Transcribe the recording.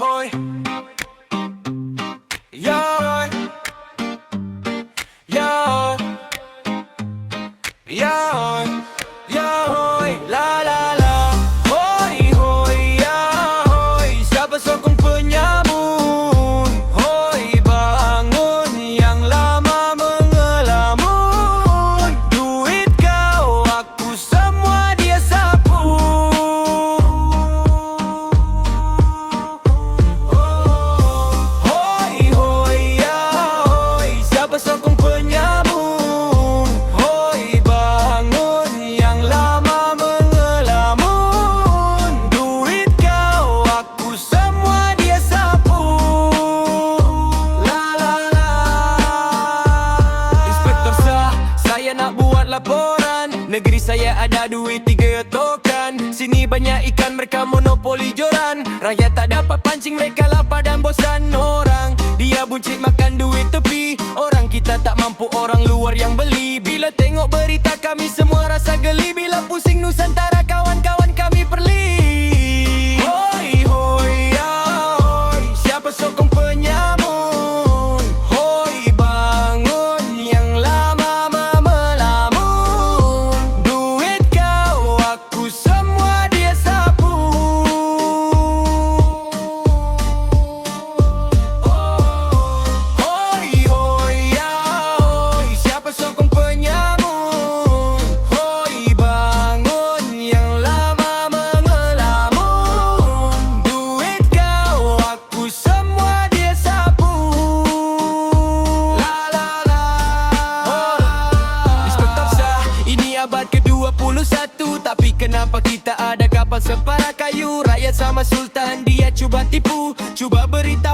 Hoy, yo, yo, yo, yo, hoy, la la la. Hoy, hoy, ya, hoy, siapa sokong penyamun? Hoy, bangun yang lama mengelamun. Duit kau, aku semua dia sapu. Hoy, hoy, ya, hoy, siapa sokong penyamun? Hoy, bangun yang lama mengelamun. Duit kau, aku semua dia sapu. La la la. Inspektor sah, saya nak buat laporan. Negeri saya ada duit 3 tokan. Sini banyak ikan, mereka monopoli joran. Rakyat tak dapat pancing, mereka lapar dan bosan. Orang dia buncit makan duit tepi. Orang kita tak mampu, orang luar yang beli. Bila tengok berita kami semua rasa geli. Bila pusing Nusantara kawan-kawan kami perli. Hoi hoi ya hoi, siapa sokong penyamun? Hoi bangun yang lama melamun. Duit kau, aku semua dia sapu. Hoi hoi ya hoi, siapa sokong penyamun? Hoi bangun yang lama mengelamun. Duit kau, aku semua dia sapu. La la la. Inspektor sah, ini abad ke-21. Tapi kenapa kita ada kapal separa kayu? Rakyat sama sultan dia cuba tipu. Cuba beritahu